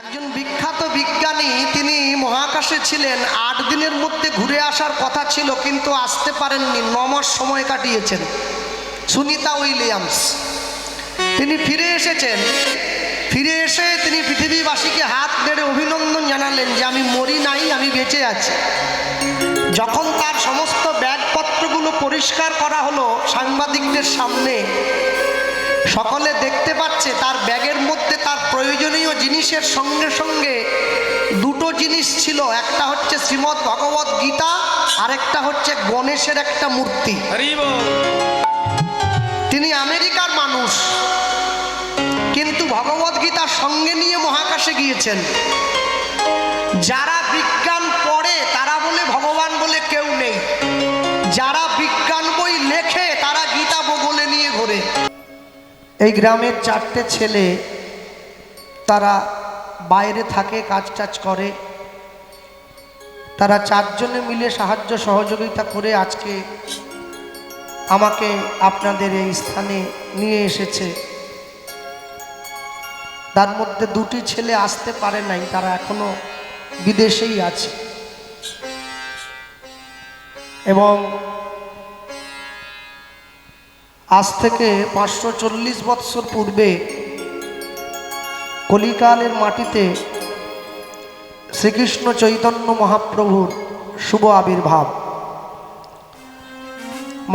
একজন বিখ্যাত বিজ্ঞানী তিনি মহাকাশে ছিলেন, ৮ দিনের মধ্যে ঘুরে আসার কথা ছিল কিন্তু আসতে পারেননি, ৯ মাস সময় কাটিয়েছেন। সুনিতা উইলিয়ামস তিনি ফিরে এসেছেন। ফিরে এসে তিনি পৃথিবীবাসীকে হাত নেড়ে অভিনন্দন জানালেন যে আমি মরি নাই, আমি বেঁচে আছি। যখন তার সমস্ত ব্যাগপত্রগুলো পরিষ্কার করা হলো সাংবাদিকদের সামনে, সকলে দেখতে পাচ্ছে তার ব্যাগের মধ্যে তার প্রয়োজনীয় জিনিসের সঙ্গে সঙ্গে দুটো জিনিস ছিল, একটা হচ্ছে শ্রীমদ্ ভগবত গীতা, আরেকটা হচ্ছে গণেশের একটা মূর্তি। তিনি আমেরিকার মানুষ কিন্তু ভগবত গীতার সঙ্গে নিয়ে মহাকাশে গিয়েছেন। যারা বিজ্ঞান পড়ে তারা বলে ভগবান বলে কেউ নেই, যারা বিজ্ঞান বই লেখে তারা গীতা বলে নিয়ে ঘোরে। এই গ্রামের 4টে ছেলে, তারা বাইরে থাকে, কাজ টাজ করে। তারা 4 জনে মিলে সাহায্য সহযোগিতা করে আজকে আমাকে আপনাদের এই স্থানে নিয়ে এসেছে। তার মধ্যে 2টি ছেলে আসতে পারে নাই, তারা এখনো বিদেশেই আছে। এবং আজ থেকে 540 বৎসর পূর্বে কলিকালের মাটিতে শ্রীকৃষ্ণ চৈতন্য মহাপ্রভুর শুভ আবির্ভাব।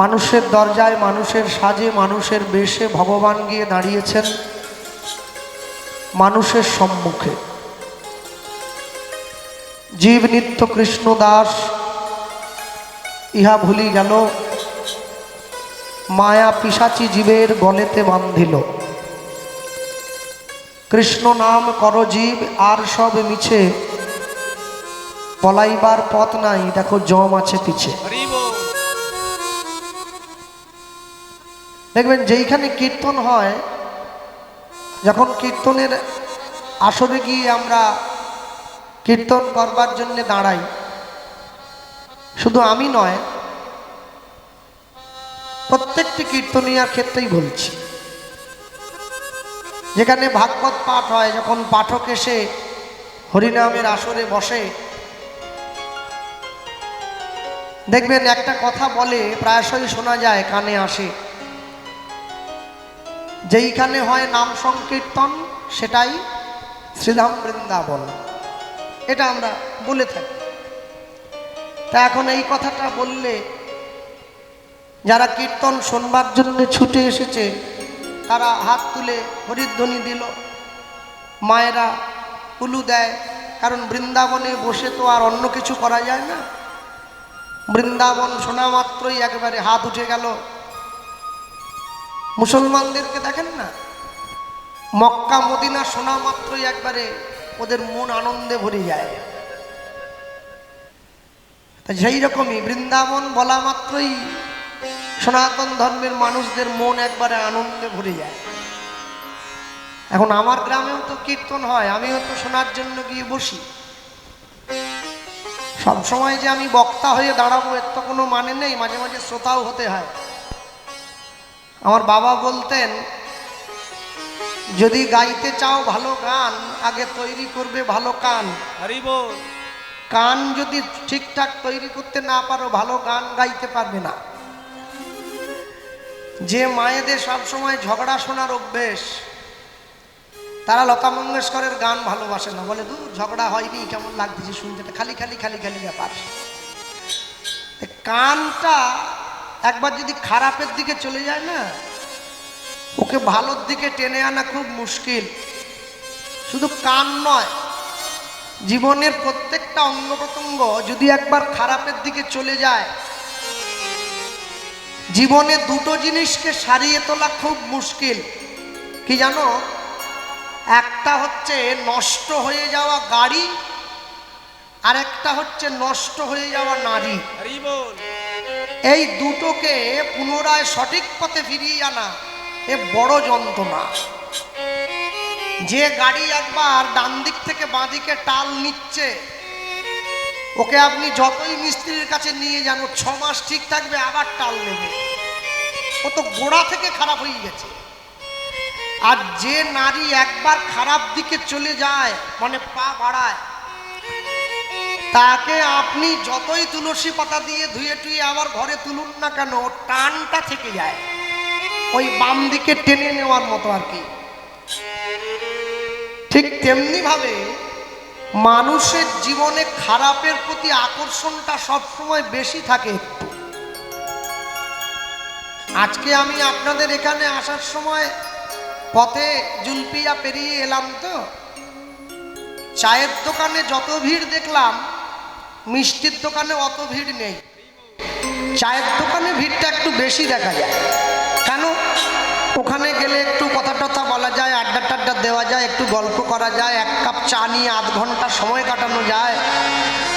মানুষের দরজায়, মানুষের সাজে, মানুষের বেশে ভগবান গিয়ে দাঁড়িয়েছেন মানুষের সম্মুখে। জীব নিত্য কৃষ্ণ দাস ইহা ভুলি গেল, মায়া পিশাচি জীবের গলেতে বান্ধিল। কৃষ্ণ নাম কর জীব আর সব মিছে, পলাইবার পথ নাই দেখো জম আছে পিছে। দেখবেন যেইখানে কীর্তন হয়, যখন কীর্তনের আসরে গিয়ে আমরা কীর্তন করবার জন্য দাঁড়াই, শুধু আমি নয়, প্রত্যেকটি কীর্তনিয়ার ক্ষেত্রেই বলছি, যেখানে ভাগবত পাঠ হয়, যখন পাঠক এসে হরিনামের আসরে বসে, দেখবেন একটা কথা বলে, প্রায়শই শোনা যায়, কানে আসে, যেইখানে হয় নাম সংকীর্তন সেটাই শ্রীধাম বৃন্দাবন। এটা আমরা বলে থাকি। তা এখন এই কথাটা বললে যারা কীর্তন শোনবার জন্য ছুটে এসেছে তারা হাত তুলে হরিধ্বনি দিল, মায়েরা উলু দেয়, কারণ বৃন্দাবনে বসে তো আর অন্য কিছু করা যায় না। বৃন্দাবন শোনা মাত্রই একেবারে হাত উঠে গেল। মুসলমানদেরকে দেখেন না, মক্কা মদিনা শোনা মাত্রই একবারে ওদের মন আনন্দে ভরে যায়। সেই রকমই বৃন্দাবন বলা মাত্রই সনাতন ধর্মের মানুষদের মন একবারে আনন্দে ভরে যায়। এখন আমার গ্রামেও তো কীর্তন হয়, আমিও তো শোনার জন্য গিয়ে বসি। সব সময় যে আমি বক্তা হয়ে দাঁড়াবো এর তো কোনো মানে নেই, মাঝে মাঝে শ্রোতাও হতে হয়। আমার বাবা বলতেন, যদি গাইতে চাও ভালো গান, আগে তৈরি করবে ভালো কান। কান যদি ঠিকঠাক তৈরি করতে না পারো, ভালো গান গাইতে পারবে না। যে মায়েদের সবসময় ঝগড়া শোনার অভ্যেস, তারা লতা মঙ্গেশকরের গান ভালোবাসে না, বলে দূর ঝগড়া হয়নি, কেমন লাগতেছে শুনতে, খালি খালি খালি খালি ব্যাপার। কানটা একবার যদি খারাপের দিকে চলে যায় না, ওকে ভালোর দিকে টেনে আনা খুব মুশকিল। শুধু কান নয়, জীবনের প্রত্যেকটা অঙ্গ প্রত্যঙ্গ যদি একবার খারাপের দিকে চলে যায়, জীবনে দুটো জিনিসকে সারিয়ে তোলা খুব মুশকিল। কি জানো? একটা হচ্ছে নষ্ট হয়ে যাওয়া গাড়ি, আর একটা হচ্ছে নষ্ট হয়ে যাওয়া নারী। এই দুটোকে পুনরায় সঠিক পথে ফিরিয়ে আনা এ বড় যন্ত্রণা। যে গাড়ি একবার ডান দিক থেকে বাঁ দিকে টাল নিচ্ছে, ওকে আপনি যতই মিস্ত্রির কাছে নিয়ে যান, 6 মাস ঠিক থাকবে, আবার টাল নেবে, ও তো গোড়া থেকে খারাপ হয়ে গেছে। আর যে নারী একবার খারাপ দিকে চলে যায়, মানে পা বাড়ায়, তাকে আপনি যতই তুলসী পাতা দিয়ে ধুয়ে টুয়ে আবার ঘরে তুলুন না কেন, টানটা থেকে যায়, ওই বাম দিকে টেনে নেওয়ার মতো আর কি। ঠিক তেমনি ভাবে মানুষের জীবনে খারাপের প্রতি আকর্ষণটা সবসময় বেশি থাকে একটু। আজকে আমি আপনাদের এখানে আসার সময় পথে জুলপিয়া পেরিয়ে এলাম, তো চায়ের দোকানে যত ভিড় দেখলাম, মিষ্টির দোকানে অত ভিড় নেই। চায়ের দোকানে ভিড়টা একটু বেশি দেখা যায়। কেন? ওখানে গেলে একটু কথা টথা বলা যায়, আড্ডা টাড্ডা দেওয়া যায়, একটু গল্প করা যায়, এক কাপ চা নিয়ে আধ ঘন্টা সময় কাটানো যায়।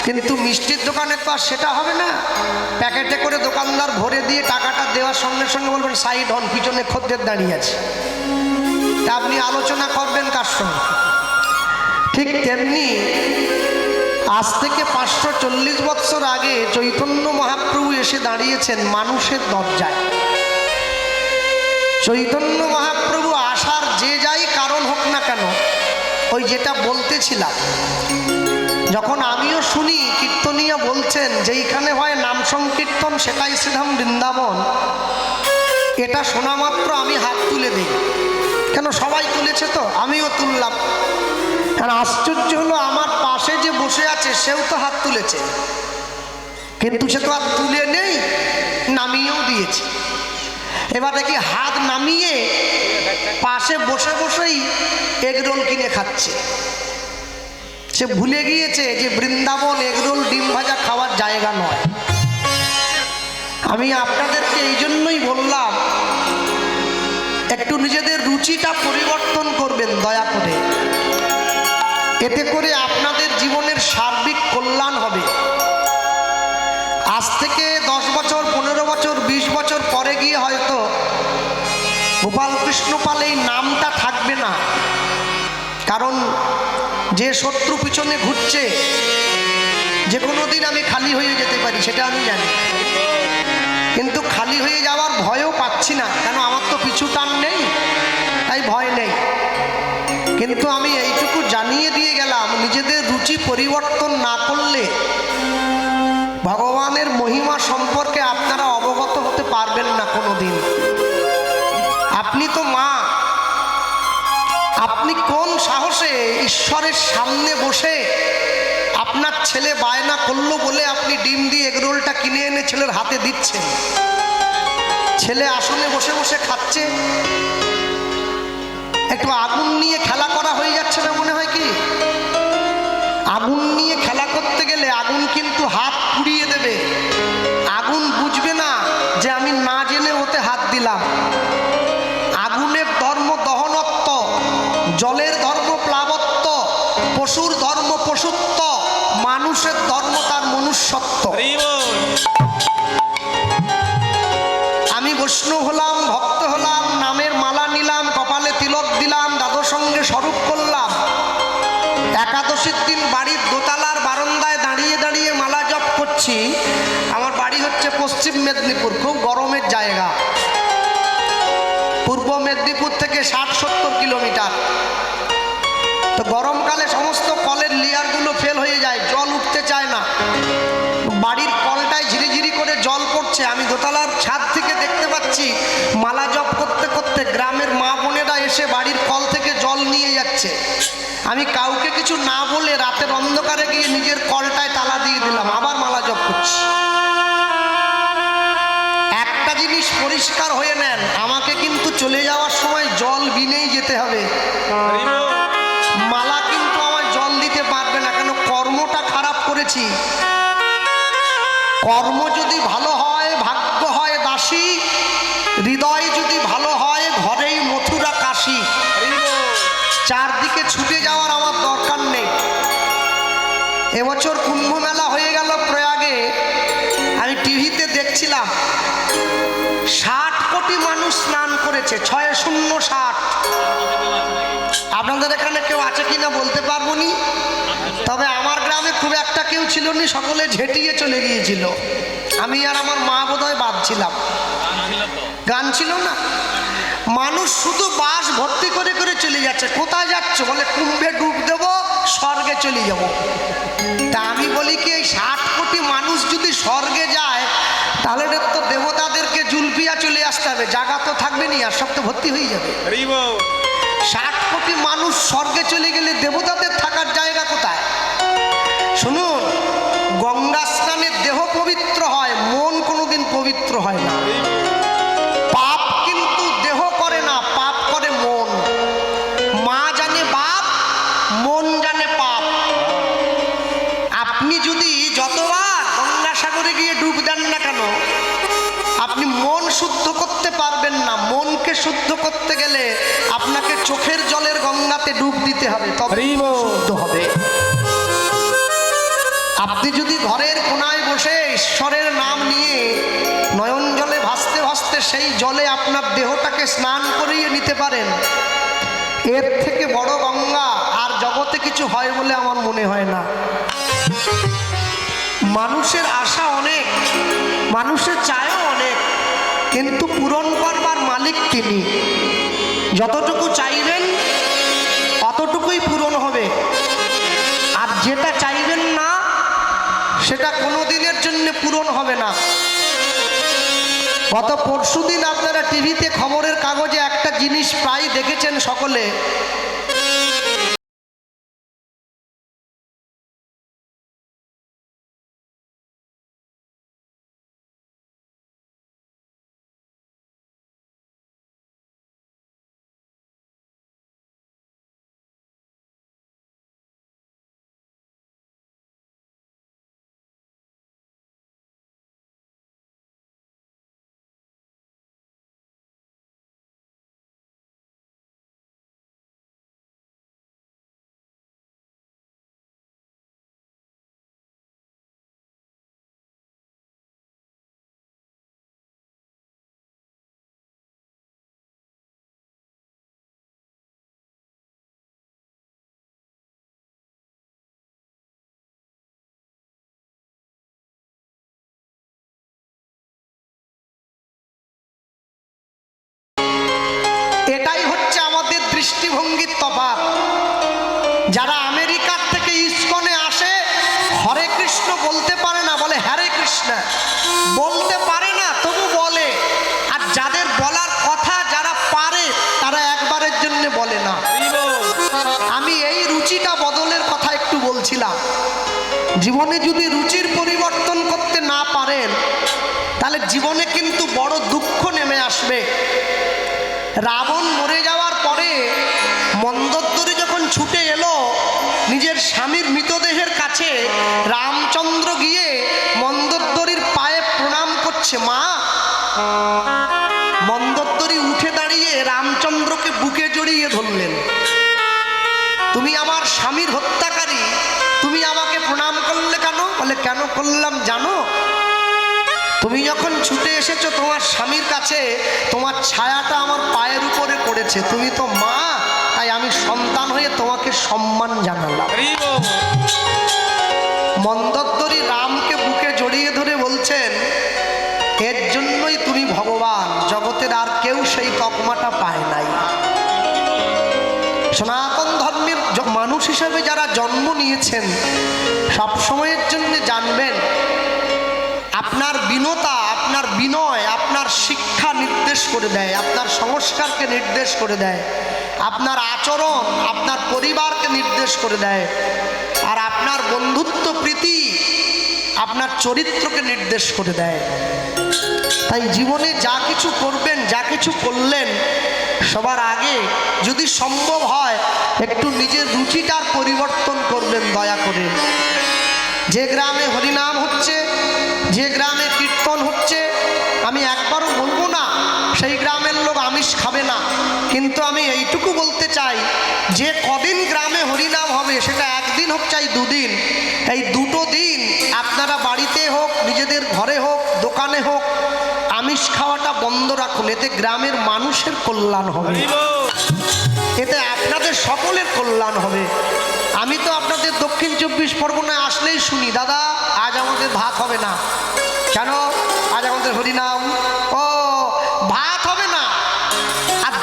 কিন্তু মিষ্টির দোকানে তো আর সেটা হবে না। প্যাকেটে করে দোকানদার ভরে দিয়ে টাকাটা দেওয়ার সঙ্গে সঙ্গে বলবেন সাইড হন, পিছনে খদ্দের দাঁড়িয়ে আছে। তা আপনি আলোচনা করবেন কার সঙ্গে? ঠিক তেমনি আজ থেকে 540 বৎসর আগে চৈতন্য মহাপ্রভু এসে দাঁড়িয়েছেন মানুষের দরজায়। চৈতন্য মহাপ্রভু আসার যে যাই কারণ হোক না কেন, ওই যেটা বলতেছিলাম, যখন আমিও শুনি কীর্তনীয় বলছেন যেইখানে হয় নাম সংকীর্তন সেটাই শ্রীধাম বৃন্দাবন, এটা শোনা মাত্র আমি হাত তুলে দিই। কেন? সবাই তুলেছে তো আমিও তুললাম। কারণ আশ্চর্য হলো, আমার পাশে যে বসে আছে সেও তো হাত তুলেছে, কিন্তু সে তো হাত তুলে নেই, নামিয়েও দিয়েছে। এবার দেখি হাত নামিয়ে পাশে বসে বসেই এগরোল কিনে খাচ্ছে। সে ভুলে গিয়েছে যে বৃন্দাবন এগরোল ডিম ভাজা খাওয়ার জায়গা নয়। আমি আপনাদেরকে এই জন্যই বললাম, একটু নিজেদের রুচিটা পরিবর্তন করবেন দয়া করে। এতে করে আপনাদের জীবনের সার্বিক কল্যাণ হবে। আজ থেকে 10 বছর, 15 বছর, 20 বছর পরে গিয়ে হয়তো গোপাল কৃষ্ণ পাল এই নামটা থাকবে না। কারণ যে শত্রু পিছনে ঘুরছে, যে কোনো দিন আমি খালি হয়ে যেতে পারি, সেটা আমি জানি। কিন্তু খালি হয়ে যাওয়ার ভয়ও পাচ্ছি না, কেন? আমার তো পিছু টান নেই, তাই ভয় নেই। কিন্তু আমি এইটুকু জানিয়ে দিয়ে গেলাম, নিজেদের রুচি পরিবর্তন না করলে ভগবানের মহিমা সম্পর্কে আপনারা অবগত হতে পারবেন না কোনো দিন। আপনি তো মা, আপনি কোন সাহসে ঈশ্বরের সামনে বসে আপনার ছেলে বায়না করলো বলে আপনি ডিম দিয়ে এগরোলটা কিনে এনে ছেলের হাতে দিচ্ছেন? ছেলে আসলে বসে বসে খাচ্ছে, একটু আগুন নিয়ে খেলা করা হয়ে যাচ্ছে না মনে হয় কি? আগুন নিয়ে খেলা করতে গেলে আগুন কিন্তু হাত পুড়িয়ে দেবে। আগুন বুঝবে না যে আমি না জেনে ওতে হাত দিলাম। আগুনের ধর্ম দহনত্ব, জলের ধর্ম প্লাবত্ব, পশুর ধর্ম পশুত্ব, মানুষের ধর্ম তার মনুষ্যত্ব। আমি বৈষ্ণব হলাম, ভক্ত হলাম, নামের মালা নিলাম, কপালে তিলক দিলাম, দাদুর সঙ্গে স্বরূপ করলাম, একাদশীর দিন বাড়ির দোতলার বারান্দায় দাঁড়িয়ে দাঁড়িয়ে মালা জপ করছি। আমার বাড়ি হচ্ছে পশ্চিম মেদিনীপুর, খুব গরমের জায়গা। পূর্ব মেদিনীপুর থেকে 60-70 কিলোমিটার। তো গরমকালে সমস্ত কলের লেয়ারগুলো ফেল হয়ে যায়, জল উঠতে চায় না। বাড়ির কলটায় ঝিরিঝিরি করে জল পড়ছে। আমি দোতলার ছাদ থেকে দেখতে পাচ্ছি মালা জপ করতে করতে গ্রামের মা বোনেরা এসে বাড়ির কল থেকে জল নিয়ে যাচ্ছে। আমি কাউকে কিছু না বলে রাতের অন্ধকারে গিয়ে নিজের কলটায় তালা দিয়ে দিলাম, আবার মালা জপ করছি। একটা জিনিস পরিষ্কার হয়ে নেন, আমাকে কিন্তু চলে যাওয়ার সময় জল বিনেই যেতে হবে। মালা কিন্তু আমার জল দিতে পারবে না, কেন? কর্মটা খারাপ করেছি। কর্ম যদি ভালো হয়, ভাগ্য হয় দাসী, হৃদয় যদি ভালো হয়, ঘরেই মথুরা কাশী। চারদিকে ছুটে যাওয়ার আমার দরকার নেই। এবছর কুম্ভ মেলা হয়ে গেল প্রয়াগে। আমি টিভিতে দেখছিলাম 60 কোটি মানুষ স্নান করেছে, 6060। আপনাদের এখানে কেউ আছে কিনা বলতে পারবো নি, তবে আমার গ্রামে খুব একটা কেউ ছিল না, সকলে ঝেঁটিয়ে চলে গিয়েছিল। আমি আর আমার মা বোধহয় বাদ ছিলাম। গান ছিল না, মানুষ শুধু বাস ভর্তি করে করে চলে যাচ্ছে। কোথায় যাচ্ছ? বলে কুম্ভে ডুব দেব, স্বর্গে চলে যাব। তা আমি বলি কি, এই 60 কোটি মানুষ যদি স্বর্গে যায় তাহলে তো দেবতাদেরকে জুলপিয়া চলে আসতে হবে, জায়গা তো থাকবে না, আর সব তো ভর্তি হয়ে যাবে। 60 কোটি মানুষ স্বর্গে চলে গেলে দেবতাদের থাকার জায়গা কোথায়? শুনুন, গঙ্গা স্নানে দেহ পবিত্র হয়, মন কোনোদিন পবিত্র হয় না। পাপ কিন্তু দেহ করে না, পাপ করে মন। মা জানে বাপ, মন জানে পাপ। আপনি যদি যতবার গঙ্গাসাগরে গিয়ে ডুব দেন না কেন, আপনি মন শুদ্ধ করতে পারবেন না। মনকে শুদ্ধ করতে গেলে আপনাকে চোখের জলের গঙ্গাতে ডুব দিতে হবে, তবে শুদ্ধ হবে। আপনি যদি ঘরের কোনায় বসে ঈশ্বরের নাম নিয়ে নয়ন জলে ভাসতে ভাসতে সেই জলে আপনার দেহটাকে স্নান করিয়ে নিতে পারেন, এর থেকে বড় গঙ্গা আর জগতে কিছু হয় বলে আমার মনে হয় না। মানুষের আশা অনেক, মানুষের চায়ও অনেক, কিন্তু পূরণ করবার মালিক তিনি। যতটুকু চাইবেন অতটুকুই পূরণ হবে, আর যেটা চাইবেন না সেটা কোনো দিনের জন্য পূরণ হবে না। গত পরশুদিন আপনারা টিভিতে খবরের কাগজে একটা জিনিস প্রায় দেখেছেন সকলে। এটাই হচ্ছে আমাদের দৃষ্টিভঙ্গির তফাৎ। যারা আমেরিকার থেকে ইসকনে আসে, হরে কৃষ্ণ বলতে পারে না, বলে হরে কৃষ্ণ। বলতে পারে না তবু বলে, আর যাদের বলার কথা যারা পারে তারা একবারের জন্য বলে না। আমি এই রুচিটা বদলের কথা একটু বলছিলাম। জীবনে যদি রুচির পরিবর্তন করতে না পারেন তাহলে জীবনে কিন্তু বড় দুঃখ নেমে আসবে। রাবণ মরে যাওয়ার পরে মন্দোদরী যখন ছুটে এলো নিজের স্বামীর মৃতদেহের কাছে, রামচন্দ্র গিয়ে মন্দোদরীর পায়ে প্রণাম করছে। মা, মন্দোদরী উঠে দাঁড়িয়ে রামচন্দ্রকে বুকে জড়িয়ে ধরলেন। তুমি আমার স্বামীর হত্যাকারী, তুমি আমাকে প্রণাম করলে কেন? বলে কেন করলাম জানো? তুমি যখন ছুটে এসেছো তোমার স্বামীর কাছে, তোমার ছায়াটা আমার পায়ের উপরে পড়েছে। তুমি তো মা, তাই আমি সন্তান হয়ে তোমাকে সম্মান জানালাম। মন্দোদরী রামকে বুকে জড়িয়ে ধরে বলছেন, এর জন্যই তুমি ভগবান, জগতের আর কেউ সেই তকমাটা পায় নাই। সনাতন ধর্মের মানুষ হিসেবে যারা জন্ম নিয়েছেন, সব সময়ের জন্য জানবেন আপনার বিনতা, আপনার বিনয় আপনার শিক্ষা নির্দেশ করে দেয়, আপনার সংস্কারকে নির্দেশ করে দেয়, আপনার আচরণ আপনার পরিবারকে নির্দেশ করে দেয়, আর আপনার বন্ধুত্ব প্রীতি আপনার চরিত্রকে নির্দেশ করে দেয়। তাই জীবনে যা কিছু করবেন, যা কিছু করলেন, সবার আগে যদি সম্ভব হয় একটু নিজের রুচিটার পরিবর্তন করবেন দয়া করে। যে গ্রামে হরিনাম হচ্ছে, যে গ্রামে কীর্তন হচ্ছে, আমি একবারও বলবো না সেই গ্রামের লোক আমিষ খাবে না, কিন্তু আমি এইটুকু বলতে চাই যে কদিন গ্রামে হরিনাম হবে, সেটা একদিন হোক চাই দুদিন, এই দুটো দিন আপনারা বাড়িতে হোক, নিজেদের ঘরে হোক, দোকানে হোক, আমিষ খাওয়াটা বন্ধ রাখুন। এতে গ্রামের মানুষের কল্যাণ হবে, এতে আপনাদের সকলের কল্যাণ হবে। আমি তো আপনাদের দক্ষিণ 24 পরগনায় আসলেই শুনি, দাদা আজ আমাদের ভাত হবে না। কেন? আজ আমাদের হরিনাম। ও, ভাত হবে না। আর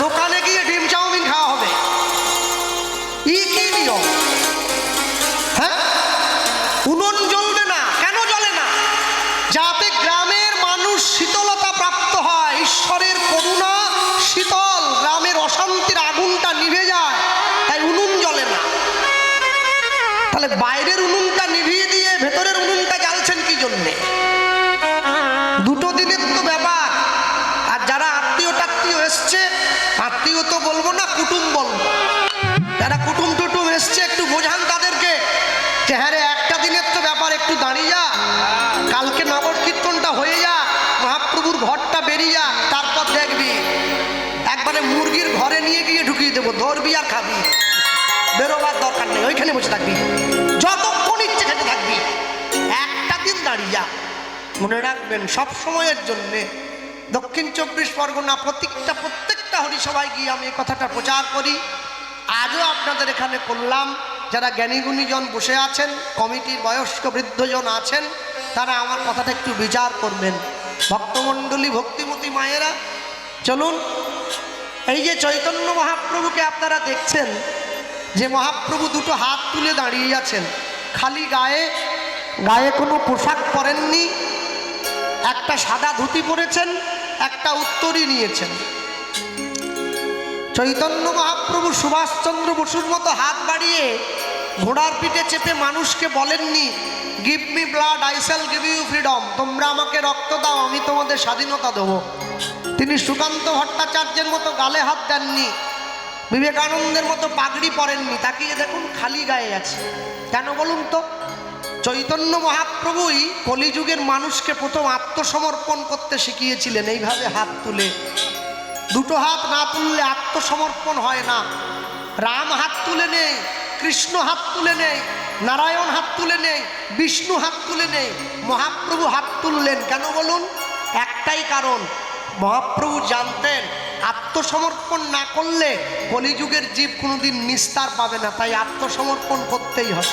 তাহলে বাইরের উনুনটা নিভিয়ে দিয়ে ভেতরের উনুনটা জ্বালছেন কি জন্যে? দুটো দিনের তো ব্যাপার। আর যারা আত্মীয় টাত্মীয় এসছে, আত্মীয় তো বলবো না, কুটুম বলবো, যারা কুটুম টুটুম এসছে একটু বোঝান তাদেরকে যে হ্যাঁ রে, একটা দিনের তো ব্যাপার, একটু দাঁড়িয়ে যা, কালকে নগর কীর্তনটা হয়ে যা, মহাপ্রভুর ঘরটা বেরিয়ে যা, তারপর দেখবি একবারে মুরগির ঘরে নিয়ে গিয়ে ঢুকিয়ে দেবো, ধরবি আর খাবি, বেরোবার দরকার নেই, ওইখানে বসে থাকবি, যতক্ষণ ইচ্ছে খেতে থাকবি, একটা দিন দাঁড়িয়ে যা। মনে রাখবেন সব সময়ের জন্যে দক্ষিণ 24 পরগনা প্রত্যেকটা হরিসভায় গিয়ে আমি এই কথাটা প্রচার করি। আজও আপনাদের এখানে করলাম। যারা জ্ঞানীগুণীজন বসে আছেন, কমিটির বয়স্ক বৃদ্ধজন আছেন, তারা আমার কথাটা একটু বিচার করবেন। ভক্তমণ্ডলী, ভক্তিমতী মায়েরা, চলুন। এই যে চৈতন্য মহাপ্রভুকে আপনারা দেখছেন, যে মহাপ্রভু দুটো হাত তুলে দাঁড়িয়ে আছেন, খালি গায়ে, গায়ে কোনো পোশাক পরেননি, একটা সাদা ধুতি পরেছেন, একটা উত্তরী নিয়েছেন। চৈতন্য মহাপ্রভু সুভাষচন্দ্র বসুর মতো হাত বাড়িয়ে ঘোড়ার পিঠে চেপে মানুষকে বলেননি give me blood I shall give you freedom, তোমরা আমাকে রক্ত দাও আমি তোমাদের স্বাধীনতা দেবো। তিনি সুকান্ত ভট্টাচার্যের মতো গালে হাত দেননি, বিবেকানন্দের মতো পাগড়ি পরেননি, তাকিয়ে দেখুন খালি গায়ে আছে। কেন বলুন তো? চৈতন্য মহাপ্রভুই কলিযুগের মানুষকে প্রথম আত্মসমর্পণ করতে শিখিয়েছিলেন এইভাবে হাত তুলে। দুটো হাত না তুললে আত্মসমর্পণ হয় না। রাম হাত তুলে নেই, কৃষ্ণ হাত তুলে নেই, নারায়ণ হাত তুলে নেই, বিষ্ণু হাত তুলে নেই, মহাপ্রভু হাত তুললেন। কেন বলুন? একটাই কারণ, মহাপ্রভু জানতেন আত্মসমর্পণ না করলে কলিযুগের জীব কোনোদিন নিস্তার পাবে না, তাই আত্মসমর্পণ করতেই হবে।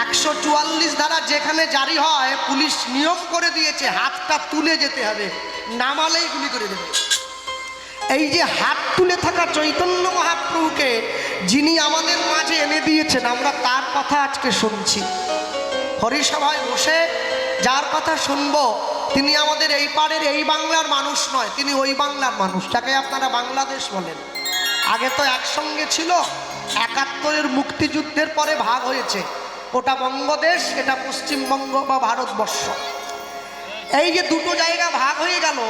144 ধারা যেখানে জারি হয়, পুলিশ নিয়ম করে দিয়েছে হাতটা তুলে যেতে হবে, নামালেই গুলি করে দেবে। এই যে হাত তুলে থাকা চৈতন্য মহাপ্রভুকে যিনি আমাদের মাঝে এনে দিয়েছেন, আমরা তার কথা আজকে শুনছি। হরিসভায় বসে যার কথা শুনবো, তিনি আমাদের এই পাড়ের এই বাংলার মানুষ নয়, তিনি ওই বাংলার মানুষ, যাকে আপনারা বাংলাদেশ বলেন। আগে তো একসঙ্গে ছিল, 71-এর মুক্তিযুদ্ধের পরে ভাগ হয়েছে, ওটা বঙ্গদেশ, এটা পশ্চিমবঙ্গ বা ভারতবর্ষ। এই যে দুটো জায়গা ভাগ হয়ে গেল,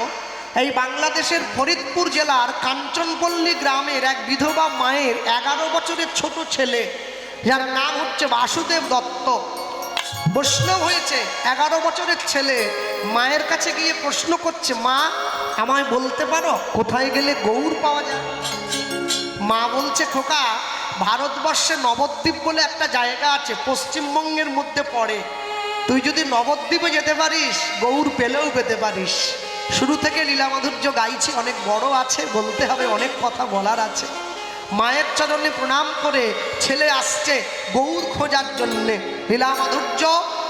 এই বাংলাদেশের ফরিদপুর জেলার কাঞ্চনপল্লী গ্রামের এক বিধবা মায়ের 11 বছরের ছোট ছেলে, যার নাম হচ্ছে বাসুদেব দত্ত, বৈষ্ণব হয়েছে। 11 বছরের ছেলে মায়ের কাছে গিয়ে প্রশ্ন করছে, মা আমায় বলতে পারো কোথায় গেলে গৌর পাওয়া যায়? মা বলছে, খোকা ভারতবর্ষে নবদ্বীপ বলে একটা জায়গা আছে, পশ্চিমবঙ্গের মধ্যে পড়ে, তুই যদি নবদ্বীপে যেতে পারিস গৌর পেলেও পেতে পারিস। শুরু থেকে লীলা মাধুর্য গাইছি, অনেক বড় আছে, বলতে হবে, অনেক কথা বলার আছে। মায়ের চরণে প্রণাম করে ছেলে আসছে গৌর খোঁজার জন্যে। লীলা মাধুর্য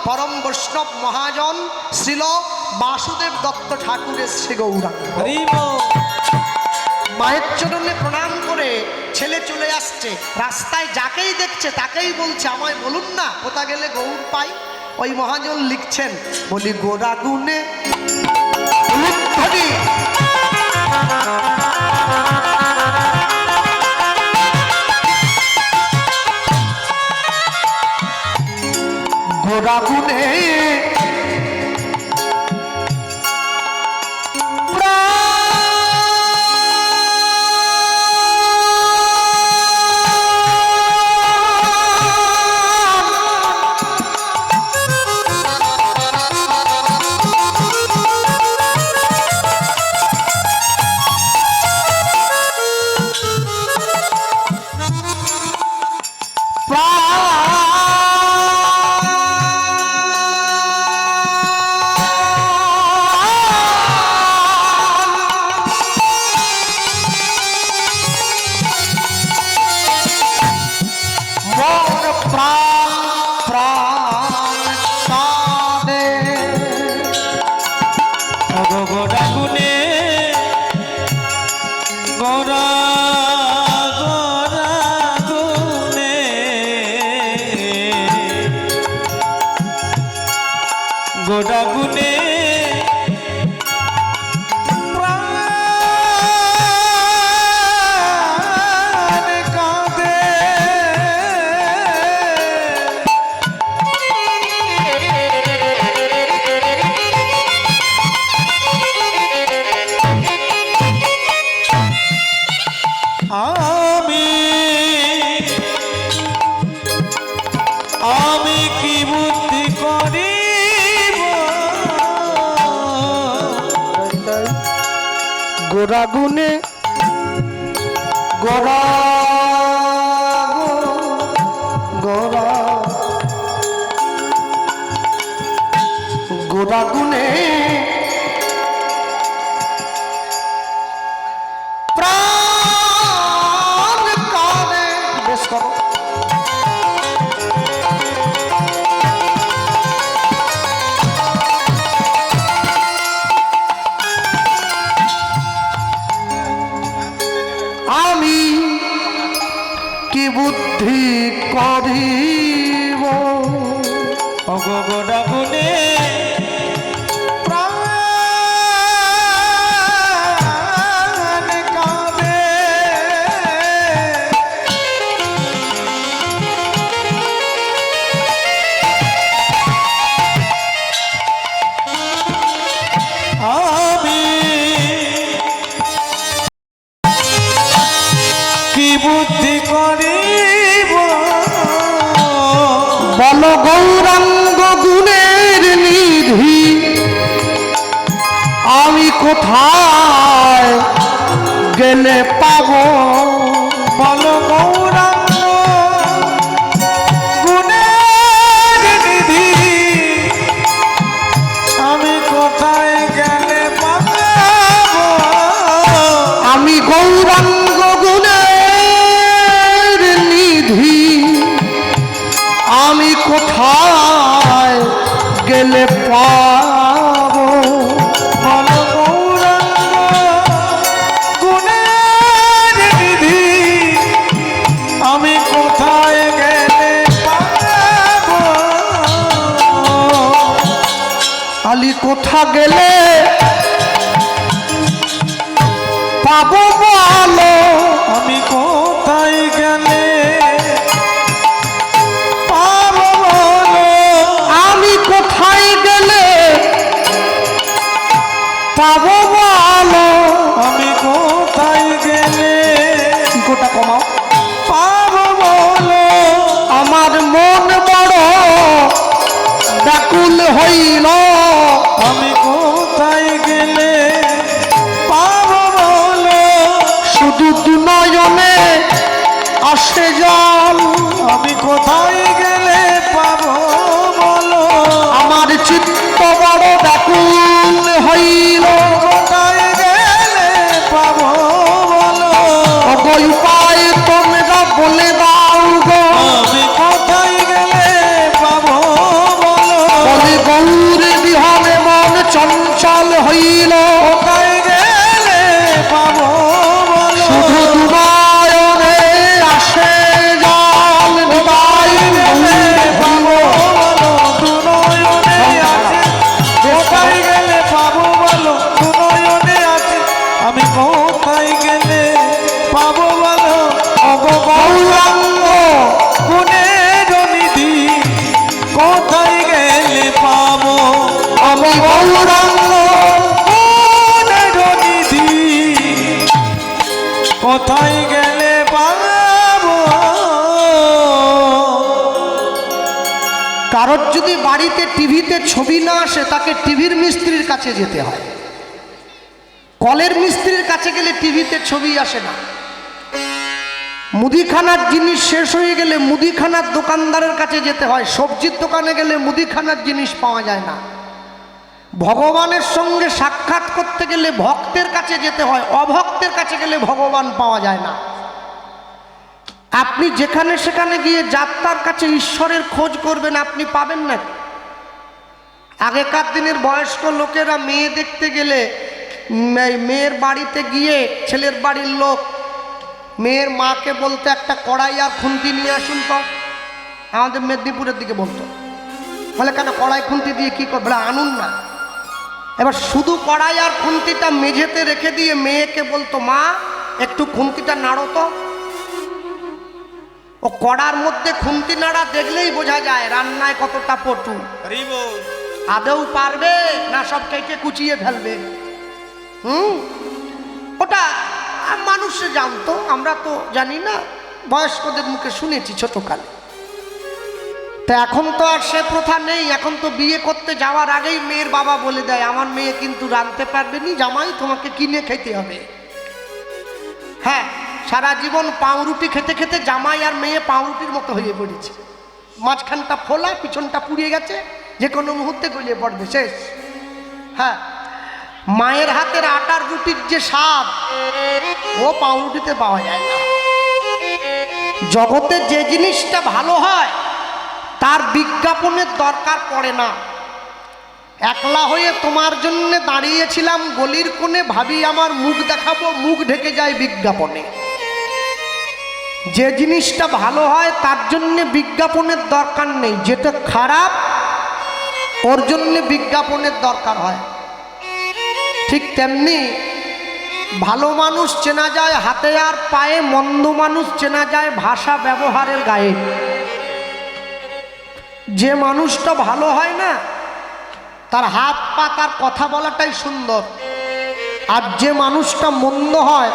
পরম বৈষ্ণব মহাজন শ্রীল বাসুদেব দত্ত ঠাকুরের শ্রী গৌরাঙ্গ। মায়ের চরণে প্রণাম করে ছেলে চলে আসছে, রাস্তায় যাকেই দেখছে তাকেই বলছে, আমায় বলুন না কোথা গেলে গৌর পাই? ওই মহাজন লিখছেন, বলি গোরা গুনে গোরা গুনে আমি কি বুদ্ধি করিব গোরা গুনে গোরা গোরা গোরা গুনে প্রাণ কাঁদে। বেশ করো। আমি কি বুদ্ধি করিব অগোগোড়া গুনে প্রাণ কাঁদে আমি কি বুদ্ধি করিব বল গৌরাঙ্গ গুণের নিধি আমি কোথায় গেলে পাবো বল গৌরাঙ্গ গুণের নিধি আমি কোথায় গেলে পাবো আমি গৌরাঙ্গ গুণের নিধি আমি কোথায় গেলে পাবো বল গৌরাঙ্গ গুণের নিধি আমি কোথায় গেলে পাবো আলি কোথা গেলে পাবো বলো আমি কোথায় গেলে পাবো বলো আমি কোথায় গেলে পাবো বলো আমি কোথায় গেলে গোটা কমাও পাবো বলো আমার মন বড় ব্যাকুল হইল আমি কোথায় গেলে পাবো বলো শুধু দুনয়নে আসে জল আমি কোথায় গেলে পাবো বলো আমার চিত্ত বড় ব্যাকুল হইল কোথায় গেলে পাবো বলো অগো উপায় তোমরা বলে দাও গো আমি কোথায় গেলে পাবো বলো বলে গৌর বিহনে মন চঞ্চল হইল কোথায় গেলে পাবো বলো শুধু দুনয়নে আসে জল নিতাই গেলে পাবো গৌর বলো দুনয়নে আছে কোথায় গেলে পাবো বলো দুনয়নে আছে আমি কোথায় গেলে পাবো বলো অগো গৌরাঙ্গ গুণের নিধি কোথায় গেলে পাবো আমি গৌরাঙ্গ গুণের নিধি কোথায় গেলে পাবো কারোর যদি বাড়িতে টিভিতে ছবি না আসে তাকে টিভির মিস্ত্রির কাছে যেতে হয় কলের মিস্ত্রির কাছে গেলে টিভিতে ছবি আসে না মুদিখানার জিনিস শেষ হয়ে গেলে মুদিখানার দোকানদারের কাছে যেতে হয় সবজির দোকানে গেলে মুদিখানার জিনিস পাওয়া যায় না ভগবানের সঙ্গে সাক্ষাৎ করতে গেলে ভক্তের কাছে যেতে হয় অভক্তের কাছে গেলে ভগবান পাওয়া যায় না আপনি যেখানে সেখানে গিয়ে যাত্রার কাছে ঈশ্বরের খোঁজ করবেন আপনি পাবেন না আগেকার দিনের বয়স্ক লোকেরা মেয়ে দেখতে গেলে মেয়ের বাড়িতে গিয়ে ছেলের বাড়ির লোক মেয়ের মাকে বলতে একটা কড়াই আর খুন্তি নিয়ে আসুন তো আমাদের মেদিনীপুরের দিকে বলতো বলে কেন কড়াই খুন্তি দিয়ে কী করবে আনুন না এবার শুধু কড়াই আর খুন্তিটা মেঝেতে রেখে দিয়ে মেয়েকে বলতো মা একটু খুন্তিটা নাড়ো তো ও কড়ার মধ্যে খুন্তি নাড়া দেখলেই বোঝা যায় রান্নায় কতটা পটু আদৌ পারবে না সব কেটে কুচিয়ে ফেলবে ওটা মানুষ জানতো আমরা তো জানি না বয়স্কদের মুখে শুনেছি ছোটকালে তা তা এখন তো আর সে প্রথা নেই। এখন তো বিয়ে করতে যাওয়ার আগেই মেয়ের বাবা বলে দেয়, আমার মেয়ে কিন্তু রাঁধতে পারবে নি, জামাই তোমাকে কিনে খেতে হবে। হ্যাঁ, সারা জীবন পাউরুটি খেতে খেতে জামাই আর মেয়ে পাউরুটির মতো হয়ে পড়েছে। মাঝখানটা ফোলা, পিছনটা পুড়িয়ে গেছে, যে কোনো মুহূর্তে গলিয়ে পড়বে, শেষ। হ্যাঁ, মায়ের হাতের আটার রুটির যে স্বাদ, ও পাউরুটিতে পাওয়া যায় না। জগতে যে জিনিসটা ভালো হয় তার বিজ্ঞাপনের দরকার পড়ে না। একলা হয়ে তোমার জন্য দাঁড়িয়েছিলাম গলির কোণে, ভাবি আমার মুখ দেখাবো, মুখ ঢেকে যায় বিজ্ঞাপনে। যে জিনিসটা ভালো হয় তার জন্য বিজ্ঞাপনের দরকার নেই, যেটা খারাপ ওর জন্য বিজ্ঞাপনের দরকার হয়। ঠিক তেমনি ভালো মানুষ চেনা যায় হাতে আর পায়ে, মন্দ মানুষ চেনা যায় ভাষা ব্যবহারের গায়ে। যে মানুষটা ভালো হয় না, তার হাত পা তার কথা বলাটাই সুন্দর। আর যে মানুষটা মন্দ হয়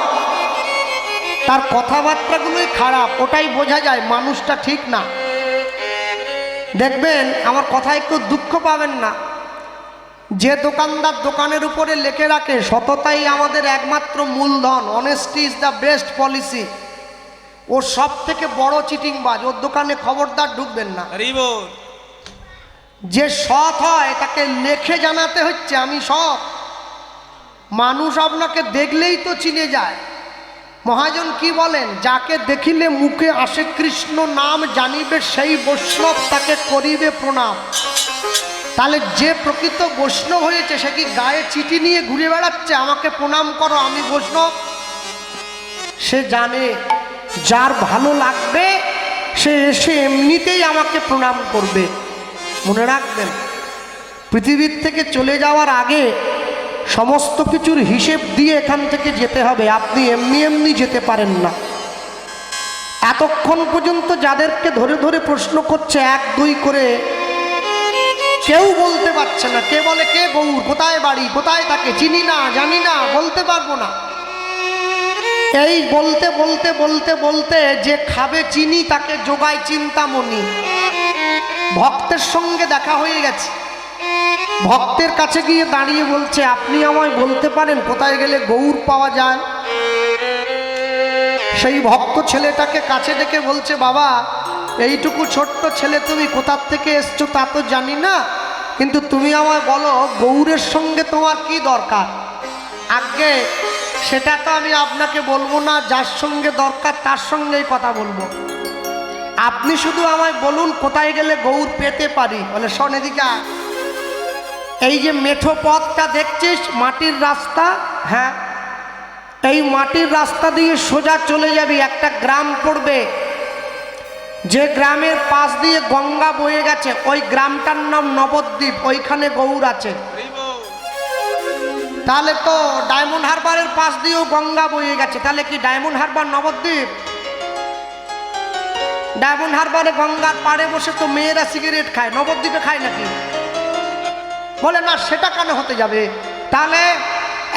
তার কথাবার্তাগুলোই খারাপ, ওটাই বোঝা যায় মানুষটা ঠিক না। দেখবেন, আমার কথায় একটু দুঃখ পাবেন না, যে দোকানদার দোকানের উপরে লিখে রাখে সততাই আমাদের একমাত্র মূলধন, honesty is the best policy, ও সব থেকে বড় চিটিংবাজ, ওর দোকানে খবরদার ঢুকবেন না। যে সৎ হয় তাকে লেখে জানাতে হচ্ছে আমি সৎ। মানুষ আপনাকে দেখলেই তো চিনে যায়। মহাজন কি বলেন, যাকে দেখিলে মুখে আসে কৃষ্ণ নাম, জানিবে সেই বৈষ্ণব তাকে করিবে প্রণাম। তাহলে যে প্রকৃত বৈষ্ণব হয়েছে সে কি গায়ে চিঠি নিয়ে ঘুরে বেড়াচ্ছে আমাকে প্রণাম করো আমি বৈষ্ণব? সে জানে যার ভালো লাগবে সে এসে এমনিতেই আমাকে প্রণাম করবে। মনে রাখবেন, পৃথিবীর থেকে চলে যাওয়ার আগে সমস্ত কিছুর হিসেব দিয়ে এখান থেকে যেতে হবে। আপনি এমনি এমনি যেতে পারেন না। এতক্ষণ পর্যন্ত যাদেরকে ধরে ধরে প্রশ্ন করছে এক দুই করে, কেউ বলতে পারছে না। কে বলে কে গৌর, কোথায় বাড়ি, কোথায় থাকে, চিনি না, জানি না, বলতে পারবো না। এই বলতে বলতে বলতে বলতে যে খাবে চিনি তাকে যোগায় চিন্তামণি। ভক্তের সঙ্গে দেখা হয়ে গেছে, ভক্তের কাছে গিয়ে দাঁড়িয়ে বলছে, আপনি আমায় বলতে পারেন কোথায় গেলে গৌর পাওয়া যায়? সেই ভক্ত ছেলেটাকে কাছে ডেকে বলছে, বাবা এইটুকু ছোট্ট ছেলে, তুমি কোথার থেকে এসছো তা তো জানি না, কিন্তু তুমি আমায় বলো গৌরের সঙ্গে তোমার কি দরকার? আগে সেটা তো আমি আপনাকে বলবো না, যার সঙ্গে দরকার তার সঙ্গেই কথা বলবো। আপনি শুধু আমায় বলুন কোথায় গেলে গৌর পেতে পারি। বলে শোন এদিকে, এই যে মেঠো পথটা দেখছিস, মাটির রাস্তা, হ্যাঁ এই মাটির রাস্তা দিয়ে সোজা চলে যাবি, একটা গ্রাম পড়বে, যে গ্রামের পাশ দিয়ে গঙ্গা বয়ে গেছে ওই গ্রামটার নাম নবদ্বীপ, ওইখানে গৌর আছে। তাহলে তো ডায়মন্ড হারবারের পাশ দিয়েও গঙ্গা বয়ে গেছে, তাহলে কি ডায়মন্ড হারবার নবদ্বীপ? ডায়মন্ড হারবারে গঙ্গার পাড়ে বসে তো মেয়েরা সিগারেট খায়, নবদ্বীপে খায় নাকি? বলে না, সেটা কেন হতে যাবে? তাহলে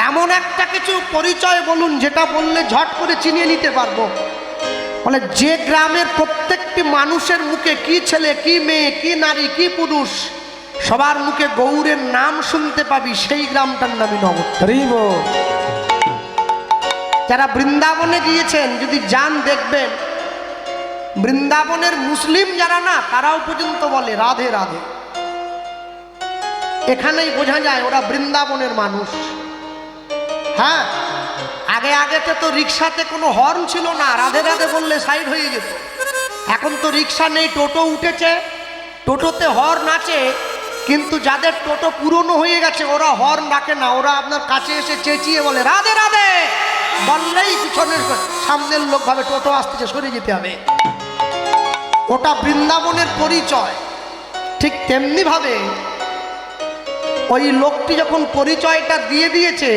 এমন একটা কিছু পরিচয় বলুন যেটা বললে ঝট করে চিনিয়ে নিতে পারবো। বলে যে গ্রামের প্রত্যেকটি মানুষের মুখে, কি ছেলে কি মেয়ে কি নারী কি পুরুষ, সবার মুখে গৌরের নাম শুনতে পাবি, সেই গ্রামটার নামই নবদ্বীপ। যারা বৃন্দাবনে গিয়েছেন যদি যান দেখবেন, বৃন্দাবনের মুসলিম যারা না, তারাও পর্যন্ত বলে রাধে রাধে। এখানেই বোঝা যায় ওরা বৃন্দাবনের মানুষ। হ্যাঁ, আগে আগেতে তো রিক্সাতে কোনো হর্ন ছিল না, রাধে রাধে বললে সাইড হয়ে যেত। এখন তো রিক্সা নেই, টোটো উঠেছে, টোটোতে হর্ন আছে, কিন্তু যাদের টোটো পুরনো হয়ে গেছে ওরা হর্ন রাখে না, ওরা আপনার কাছে এসে চেঁচিয়ে বলে রাধে রাধে, বললেই পিছনের সামনের লোক ভাবে টোটো আসতেছে, সরে যেতে হবে। ওটা বৃন্দাবনের পরিচয়। ঠিক তেমনি ভাবে ওই লোকটি যখন পরিচয়টা দিয়ে দিয়েছে,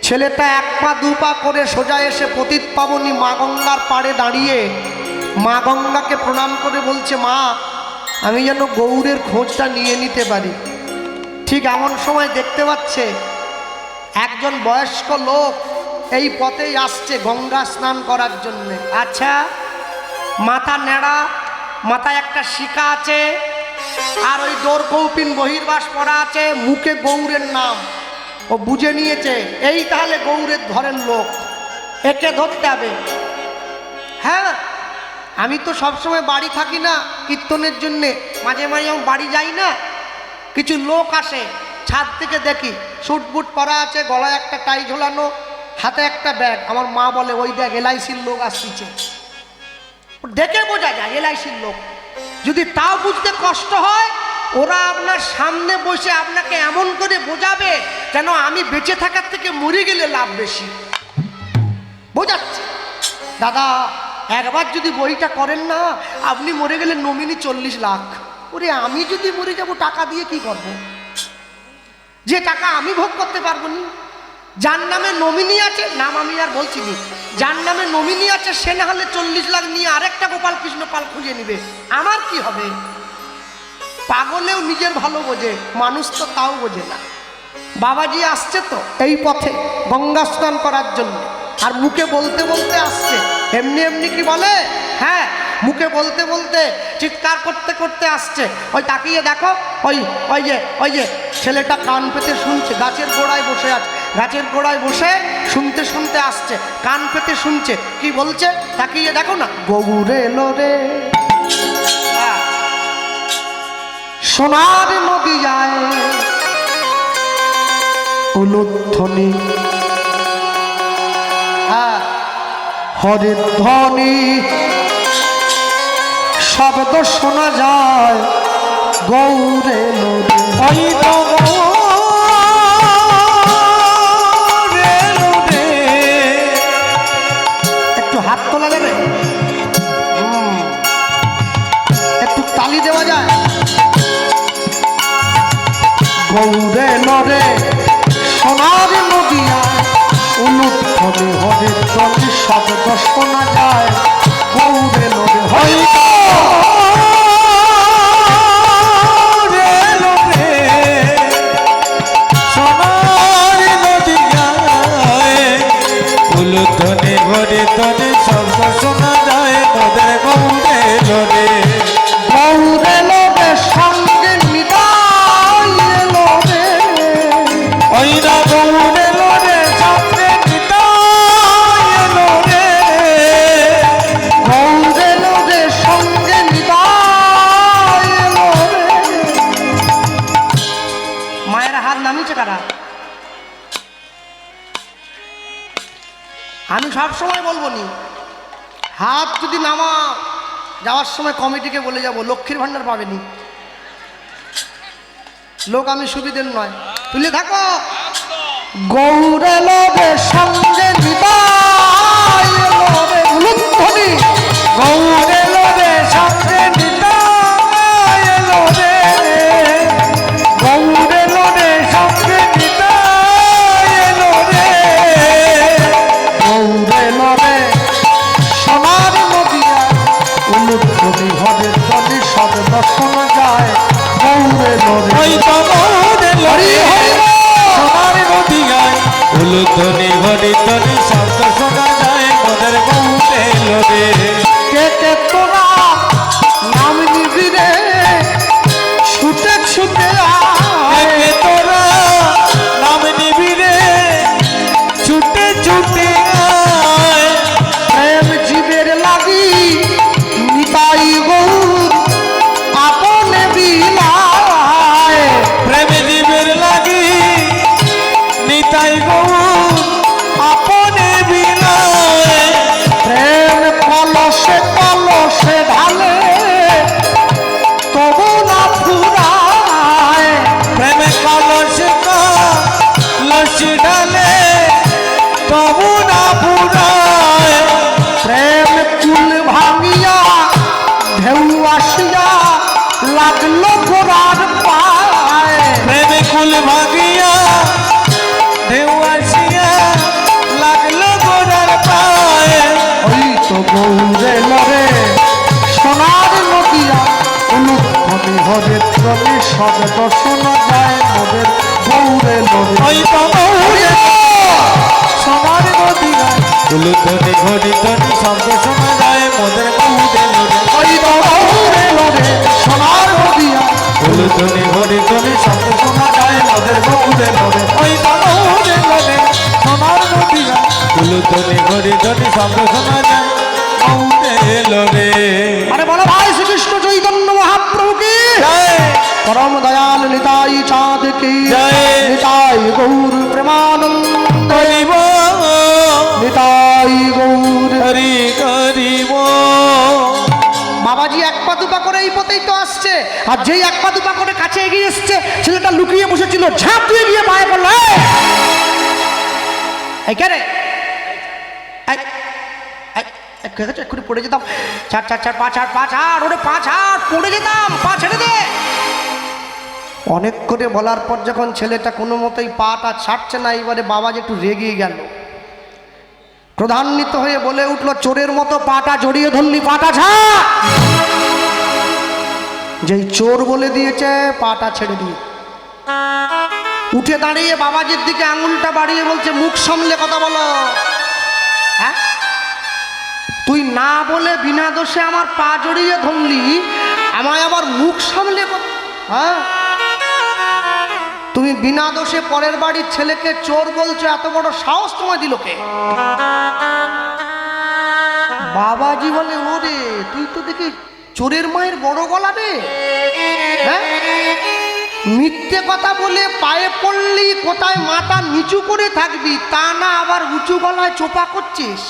ছেলেটা এক পা দু পা করে সোজা এসে পতিত পাবনী মা গঙ্গার পাড়ে দাঁড়িয়ে মা গঙ্গাকে প্রণাম করে বলছে, মা আমি যেন গৌরের খোঁজটা নিয়ে নিতে পারি। ঠিক এমন সময় দেখতে পাচ্ছে একজন বয়স্ক লোক এই পথেই আসছে গঙ্গা স্নান করার জন্যে। আচ্ছা, মাথা নেড়া, মাথায় একটা শিকা আছে, আর ওই ডোর কৌপিন বহির্বাস পড়া আছে, মুখে গৌরের নাম। ও বুঝে নিয়েছে এই তাহলে গৌরের ঘরের লোক, একে ধরতে হবে। হ্যাঁ, আমি তো সবসময় বাড়ি থাকি না কীর্তনের জন্যে, মাঝে মাঝে আমি বাড়ি যাই না, কিছু লোক আসে, ছাদ থেকে দেখি স্যুট বুট পরা আছে, গলায় একটা টাই ঝোলানো, হাতে একটা ব্যাগ। আমার মা বলে ওই দেখ এলআইসির লোক আসছে। দেখে বোঝা যায় এলআইসির লোক। যদি তাও বুঝতে কষ্ট হয়, ওরা আপনার সামনে বসে আপনাকে এমন করে বোঝাবে যেন আমি বেঁচে থাকার থেকে মরে গেলে লাভ বেশি। বোঝাচ্ছে দাদা একবার যদি বইটা করেন না, আপনি মরে গেলে নমিনি 40 লাখ। ওরে আমি যদি মরে যাব টাকা দিয়ে কি করব? যে টাকা আমি ভোগ করতে পারবো না। যার নামে নমিনি আছে, নাম আমি আর বলছি নি, যার নামে নমিনি আছে সে না হলে 40 লাখ নিয়ে আরেকটা গোপাল কৃষ্ণ পাল খুঁজে নিবে, আমার কি হবে? পাগলেও নিজের ভালো বোঝে, মানুষ তো তাও বোঝে না। বাবাজি আসছে তো এই পথে গঙ্গা স্নান করার জন্য, আর মুখে বলতে বলতে আসছে। এমনি এমনি কি বলে? হ্যাঁ, মুখে বলতে বলতে চিৎকার করতে করতে আসছে। ওই তাকিয়ে দেখো, ওই ওই যে ছেলেটা কান পেতে শুনছে, গাছের গোড়ায় বসে আছে, গাছের গোড়ায় বসে শুনতে শুনতে আসছে, কান পেতে শুনছে। কি বলছে তাকিয়ে দেখো না, গৌরে এলো রে সোনার নদী যায় উলুধ্বনি, হরির ধ্বনি শব্দ শোনা যায় গৌরে নদী। ওই তো গৌরে নদী। একটু হাত তোলা যাবে, একটু তালি দেওয়া যায়। গৌরে নদে সোনার নদিয়া উলুধ্বনি, হরির ধ্বনি শব্দ শোনা যায় গৌরে নদে। ওই তো গৌরে নদী, সোনার নদী গায়, উলুধ্বনি হরির ধ্বনি শব্দ শোনা যায় নদের গৌরে নদী। গৌরে নদে সঙ্গে নিতাই এলো রে, ওই না গৌরে নদী সঙ্গে নিতাই এলো রে। গৌরে নদে সঙ্গে নিতাই এলো রে। মায়ের হাত নামিয়েছে কারা? আমি সব সময় বলবো নি, হাত যদি নামা যাওয়ার সময় কমিটিকে বলে যাব লক্ষ্মীর ভান্ডার পাবেনি। লোক আমি সুবিধের নয়, তুলে থাকো। গৌরে লোভে সঙ্গে নিতাই লোভে উলুধ্বনি, গৌরে নদী সঙ্গে নিতাই এলো রে। গৌরে নদী সঙ্গে নিতাই এলো রে। গৌরে লোভে সোনার নদিয়া উলুধ্বনি, হরির ধ্বনি শব্দ শোনা যায় গৌরে লোভে। ওই তো গৌরে নদী সোনার নদী গায়, উলুধ্বনি হরির ধ্বনি শব্দ শোনা যায় মোদের গৌরে নদী। কে কে তোরা নাম নিবি রে ছুটে ছুটে আয়, একে তোরা নাম নিবি রে ছুটে ছুটে আয়। প্রেম জীবের লাগি নিতাই গৌর আপনে বিলায়। প্রেম জীবের লাগি নিতাই গৌর আপনে বিলায়। প্রেম কলসে কলসে ঢালে তবু না ফুরায়। প্রেমে কলস কলসি ঢালে তবু না পুরায়। প্রেম কুল ভাঙিয়া ঢেউ আসিয়া লাগলো গোড়ার পায়। প্রেমে কুল ভাগিয়া ঢেউ আসিয়া লাগলো গোড়ার পায়। ওই তো গৌরে লরে সোনার নদিয়া উলুধ্বনি, হরির ধ্বনি শব্দ শোনা যায় মোদের গৌরে লরে। ওই তো গৌরে সোনার নদী গায়, উলুধ্বনি হরির ধ্বনি শব্দ শোনা যায় মোদের গৌরে নদী। ওই তো গৌরে শব্দ শোনা যায় গৌতে এলো রে। আরে বলো ভাই শ্রীকৃষ্ণ চৈতন্য মহাপ্রভু কি জয় পরম দয়াল নিতাই চাঁদ কি জয়। নিতাই গৌর প্রেমানন্দ করিব নিতাই গৌর। হরি করিব। বাবাজি এক পা দুপা করে এই পথেই তো আসছে, আর যেই এক পা দুপা করে কাছে এগিয়ে এসছে ছেলেটা লুকিয়ে বসেছিল, ঝাঁপ দিয়ে গিয়ে পায়ে পড়ল। এই কে রে? এক্ষুনি পড়ে যেতাম। ছাড় ছাড় ছাড়, পা ছাড়, পা ছাড়, ওরে পা ছাড়, পড়ে যেতাম, পা ছেড়ে দে। অনেক করে বলার পর যখন ছেলেটা কোনো মতোই পাটা ছাড়ছে না, এবারে বাবাজি একটু রেগে গেল, ক্রোধান্বিত হয়ে বলে উঠল, চোরের মতো পাটা জড়িয়ে ধরলি, পাটা ছাড়। যেই চোর বলে দিয়েছে পাটা ছেড়ে দিয়ে উঠে দাঁড়িয়ে বাবাজির দিকে আঙুলটা বাড়িয়ে বলছে, মুখ সামলে কথা বলো। হ্যাঁ, তুই না বলে বিনা দোষে আমার পা জড়িয়ে ধরলি, আমায় আবার মুখ সামলে হ্যাঁ, তুমি বিনা দোষে পরের বাড়ির ছেলেকে চোর বলছো, এত বড় সাহস তোমায় দিল কে? বাবাজি বলে, ওরে তুই তো দেখি চোরের মায়ের বড় গলা রে। হ্যাঁ, মিথ্যে কথা বলে পায়ে পড়লি, কোথায় মাথা নিচু করে থাকবি, তা না আবার উঁচু গলায় চোপা করছিস।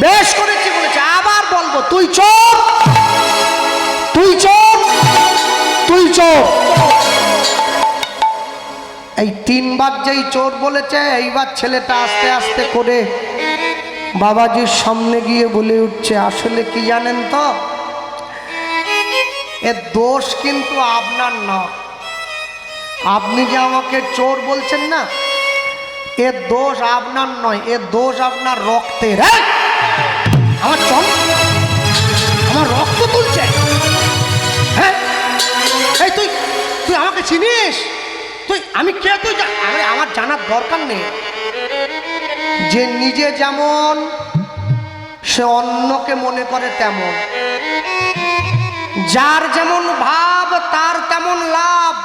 বেশ করেছি বলেছে, আবার বলবো, তুই চোর, তুই চোর, তুই চোর। এই তিনবার যেই চোর বলেছে, এইবার ছেলেটা আস্তে আস্তে করে বাবাজির সামনে গিয়ে বলে উঠছে, আসলে কি জানেন তো, এর দোষ কিন্তু আপনার না। আপনি যে আমাকে চোর বলছেন না, এর দোষ আপনার নয়, এর দোষ আপনার রক্তের। আমার চল, আমার রক্ত তুলছে। হ্যাঁ, এই তুই তুই আমাকে চিনিস? তুই আমি কে? তুই আমার জানার দরকার নেই। যে নিজে যেমন সে অন্যকে মনে করে তেমন, যার যেমন ভাব তার তেমন লাভ,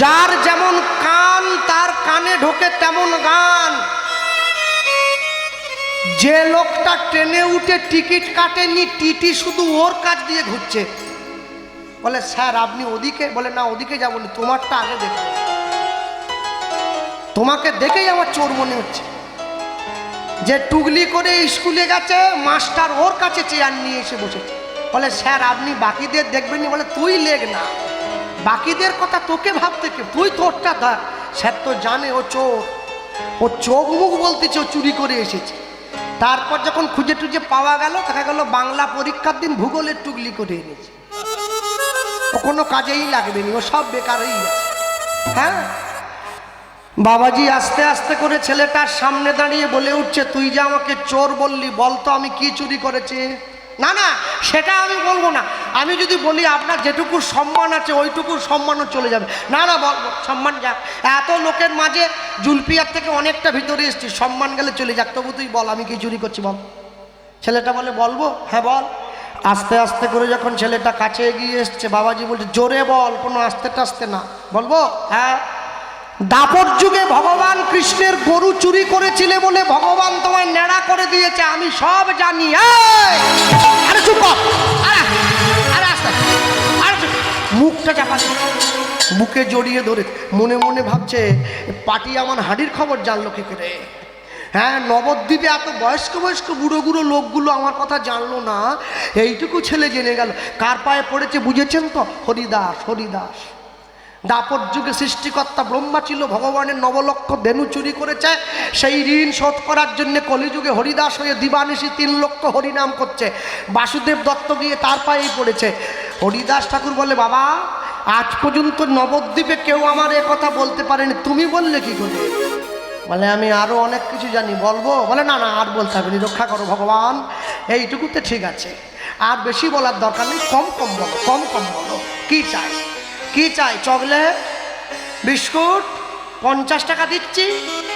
যার যেমন কান তার কানে ঢোকে তেমন গান। যে লোকটা ট্রেনে উঠে টিকিট কাটেনি, টিটি শুধু ওর কাছ দিয়ে ঘুরছে, বলে স্যার আপনি ওদিকে, বলে না ওদিকে যাবো না, তোমারটা আগে দেখো, তোমাকে দেখেই আমার চোর মনে হচ্ছে। যে টুগলি করে স্কুলে গেছে, মাস্টার ওর কাছে চেয়ার নিয়ে এসে বসেছে, বলে স্যার আপনি বাকিদের দেখবেন, বলে তুই লেখ না, বাকিদের কথা তোকে ভাবতে কে, তুই তোরটা ধর। স্যার তো জানে ও চোর, ও চোখ মুখ বলতেছে ও চুরি করে এসেছে। তারপর যখন খুঁজে টুজে পাওয়া গেল, দেখা গেল বাংলা পরীক্ষার দিন ভূগোলের টুগলি করে এনেছে, ও কোনো কাজেই লাগবে না, ও সব বেকারই আছে। হ্যাঁ, বাবাজি আস্তে আস্তে করে ছেলেটার সামনে দাঁড়িয়ে বলে উঠছে, তুই যে আমাকে চোর বললি, বলতো আমি কি চুরি করেছি? না না, সেটা আমি বলবো না। আমি যদি বলি আপনার যেটুকু সম্মান আছে ওইটুকু সম্মানও চলে যাবে। না না, বলবো, সম্মান যাক, এত লোকের মাঝে জুলপিয়ার থেকে অনেকটা ভিতরে এসছি, সম্মান গেলে চলে যাক, তবু তুই বল আমি কি চুরি করছি বল। ছেলেটা বলে, বলবো, হ্যাঁ বল। আস্তে আস্তে করে যখন ছেলেটা কাছে এগিয়ে এসছে, বাবাজি বলছে, জোরে বল, কোনো আস্তে টাস্তে না। বলবো, হ্যাঁ। দাপর যুগে ভগবান কৃষ্ণের গরু চুরি করেছিলে বলে ভগবান তোমায় নেড়া করে দিয়েছে, আমি সব জানি। আরে চুপ কর, আরে আস্তে, আরে মুখটা চাপা, বুকে জড়িয়ে ধরে মনে মনে ভাবছে, পাটি আমার হাঁড়ির খবর জানলো কি করে? হ্যাঁ, নবদ্বীপে এত বয়স্ক বয়স্ক বুড়ো বুড়ো লোকগুলো আমার কথা জানলো না, এইটুকু ছেলে জেনে গেল। কার পায়ে পড়েছে বুঝেছেন তো? হরিদাস, হরিদাস। দাপর যুগে সৃষ্টিকর্তা ব্রহ্মা ছিল, ভগবানের নবলক্ষ ধেনু চুরি করেছে, সেই ঋণ শোধ করার জন্য কলিযুগে হরিদাস হয়ে দিবানিশি 3 লক্ষ হরিনাম করছে। বাসুদেব দত্ত গিয়ে তার পায়েই পড়েছে। হরিদাস ঠাকুর বলে, বাবা আজ পর্যন্ত নবদ্বীপে কেউ আমার এ কথা বলতে পারেনি, তুমি বললে কি করে? বলে, আমি আরো অনেক কিছু জানি, বলবো? বলে, না না আর বলতে হবে না, রক্ষা করো ভগবান, এইটুকুতে ঠিক আছে, আর বেশি বলার দরকার নেই, কম কম বলো, কম কম বলো। কি চাই, কি চাই? চকলেট, বিস্কুট, 50 টাকা দিচ্ছি।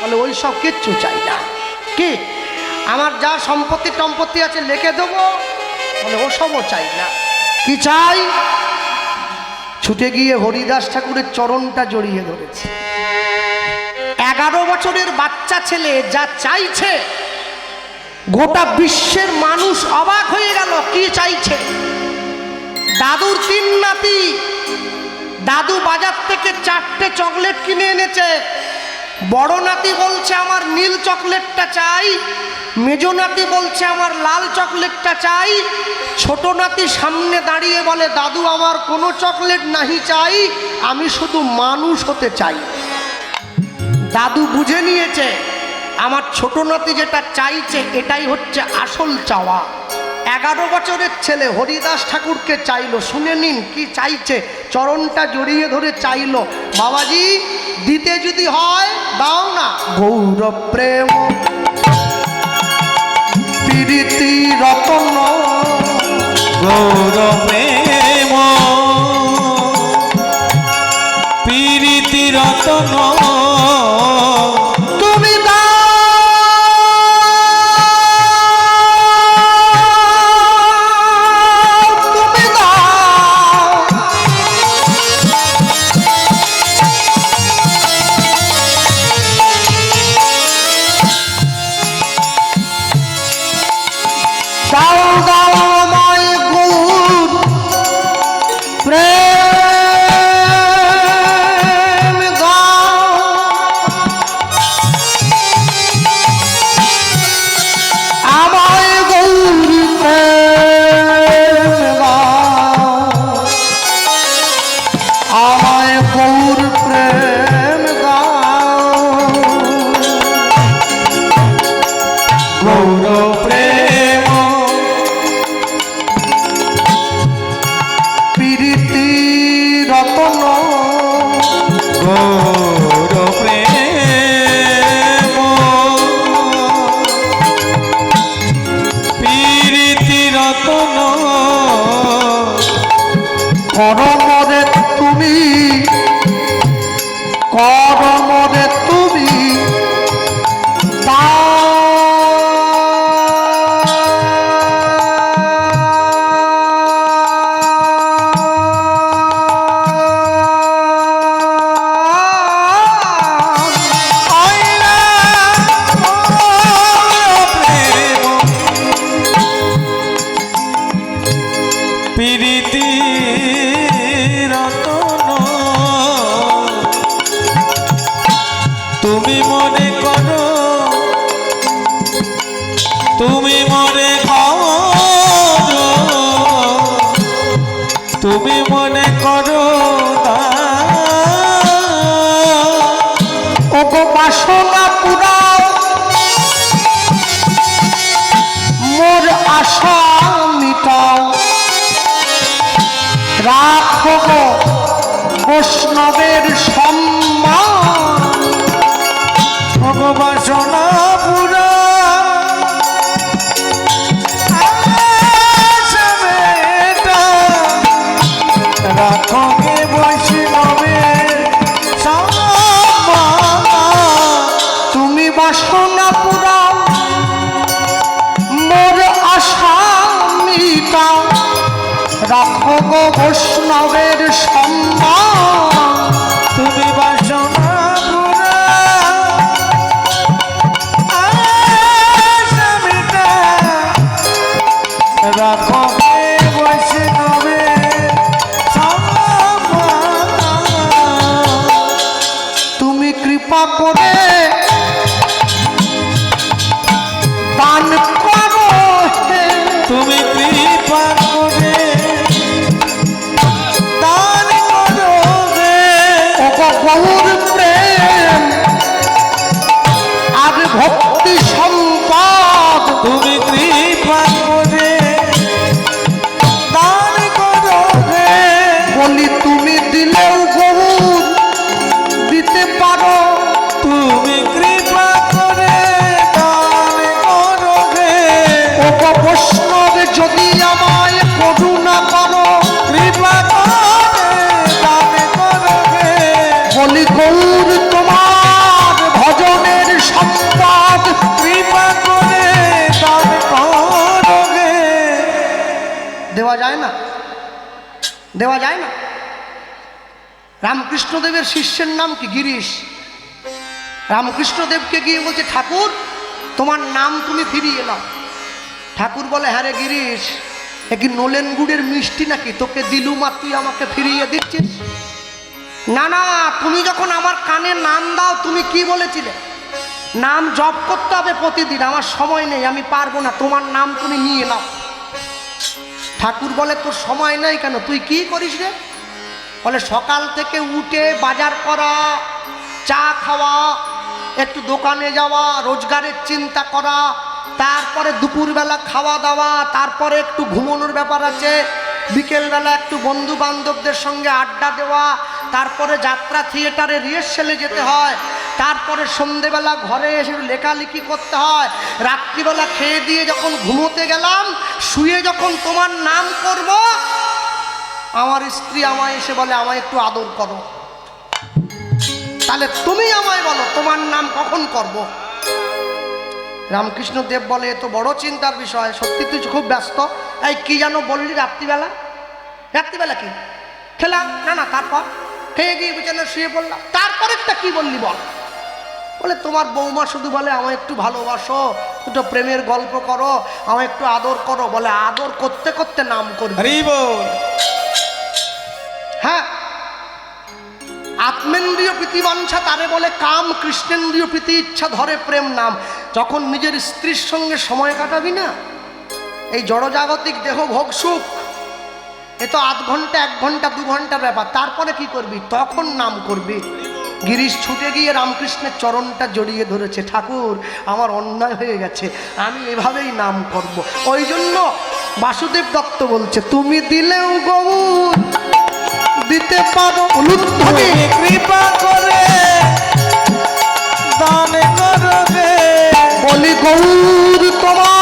বলে, ওই সব কিচ্ছু চাই না। কি, আমার যা সম্পত্তি টম্পত্তি আছে লিখে দেবো? বলে, ওসবও চাই না। কি চাই? ছুটে গিয়ে হরিদাস ঠাকুরের চরণটা জড়িয়ে ধরেছে। 11 বছরের বাচ্চা ছেলে যা চাইছে গোটা বিশ্বের মানুষ অবাক হয়ে গেল কি চাইছে। দাদুর 3 নাতি, দাদু বাজার থেকে 4টে চকলেট কিনে এনেছে। বড় নাতি বলছে আমার নীল চকলেটটা চাই, মেজো নাতি বলছে আমার লাল চকলেটটা চাই, ছোট নাতি সামনে দাঁড়িয়ে বলে দাদু আমার কোনো চকলেট নাহি চাই, আমি শুধু মানুষ হতে চাই। দাদু বুঝে নিয়েছে আমার ছোট নাতি যেটা চাইছে এটাই হচ্ছে আসল চাওয়া। 11 বছরের ছেলে হরিদাস ঠাকুরকে চাইলো, শুনে নিন কি চাইছে, চরণটা জড়িয়ে ধরে চাইলো, বাবাজি দিতে যদি হয় দাও না। গৌর প্রেম প্রীতি রতন, গৌর প্রেম প্রীতি রতন, তুমি দাও তুমি দাও, দাও দাও আমায় গৌর প্রেম দাও, আমায় গৌর প্রেম দাও, আমায় গৌর প্রেম দাও, গৌর প্রেম প্রীতি রতন, গৌর প্রেম প্রীতি রতন, করমরে তুমি, করমরে তুমি প্রীতি রতন, তুমি মনে করো, তুমি মনে করো, তুমি মনে করো ও গো বাসনা পুরাও, মোর আশা মিটাও, রাখো গো বৈষ্ণবের সম্মান, ভগবাসনা পুরা রাখো গে বৈষ্ণবের সম্মান, তুমি বাসনা পুরাও, মোর আশা মিটাও, রাখো গো বৈষ্ণবের সম্মান, তুমি বাসনা পুরা আশা মিটা, রাখো গে বৈষ্ণবের সম্মান, তুমি কৃপা করে দান করো হে, তুমি কৃপা করে দান করো গে, ও গো গৌর প্রেম আর ভক্তি সম্পদ, তুমি কৃপা করে দান করো গে, বলি তুমি দিলেও গৌর দিতে পারো, তুমি কৃপা করে দান করো গে, ও গো বৈষ্ণব যদি আমায় করুণা করো, কৃপা করে দান করো গে, বলি গৌর তোমার ভজনের সম্পদ, কৃপা করে দান করো গে। দেওয়া যায় না, দেওয়া যায় না। রামকৃষ্ণদেবের শিষ্যের নাম কি? গিরিশ। রামকৃষ্ণদেবকে গিয়ে বলছে ঠাকুর তোমার নাম তুমি ফিরিয়ে নাও। ঠাকুর বলে, হ্যাঁ রে গিরিশ, এ কি নোলেন গুড়ের মিষ্টি নাকি তোকে দিলুম আর তুই আমাকে ফিরিয়ে দিচ্ছিস? না না, তুমি যখন আমার কানে নাম দাও, তুমি কি বলেছিলে? নাম জপ করতে হবে প্রতিদিন। আমার সময় নেই, আমি পারবো না, তোমার নাম তুমি নিয়ে নাও। ঠাকুর বলে, তোর সময় নেই কেন, তুই কি করিস রে? বলে, সকাল থেকে উঠে বাজার করা, চা খাওয়া, একটু দোকানে যাওয়া, রোজগারের চিন্তা করা, তারপরে দুপুরবেলা খাওয়া দাওয়া, তারপরে একটু ঘুমানোর ব্যাপার আছে, বিকেলবেলা একটু বন্ধু বান্ধবদের সঙ্গে আড্ডা দেওয়া, তারপরে যাত্রা থিয়েটারে রিহার্সেলে যেতে হয়, তারপরে সন্ধেবেলা ঘরে এসে লেখালেখি করতে হয়, রাত্রিবেলা খেয়ে দিয়ে যখন ঘুমোতে গেলাম, শুয়ে যখন তোমার নাম করব, আমার স্ত্রী আমায় এসে বলে, আমায় একটু আদর করো। তাহলে তুমি আমায় বলো, তোমার নাম কখন করব? রামকৃষ্ণ দেব বলে, এ তো বড় চিন্তার বিষয়, সত্যি তুই খুব ব্যস্ত। এই কি যেন বললি রাত্রিবেলা? রাত্রিবেলা কি খেলাম? না না, তারপর খেয়ে গিয়ে বিছানায় শুয়ে পড়লাম, তারপরেরটা কি বললি বল? বলে, তোমার বৌমা শুধু বলে, আমায় একটু ভালোবাসো, দুটো প্রেমের গল্প করো, আমায় একটু আদর করো। বলে, আদর করতে করতে নাম করবে। হরি বল। হ্যাঁ, আত্মেন্দ্রিয় প্রীতিবাঞ্ছা তারে বলে কাম, কৃষ্ণেন্দ্রিয় প্রীতি ইচ্ছা ধরে প্রেম নাম। যখন নিজের স্ত্রীর সঙ্গে সময় কাটাবি না, এই জড়জাগতিক দেহ ভোগ সুখ, এ তো আধ ঘন্টা, 1 ঘন্টা, 2 ঘন্টার ব্যাপার। তারপরে কি করবি? তখন নাম করবি। গিরিশ ছুটে গিয়ে রামকৃষ্ণের চরণটা জড়িয়ে ধরেছে, ঠাকুর আমার অন্যায় হয়ে গেছে, আমি এভাবেই নাম করব। ওই জন্য বাসুদেব দত্ত বলছে, তুমি দিলেও গৌর দিতে পারো উলুধ্বনি, কৃপা করে দান করবে। বলি গৌর তোমার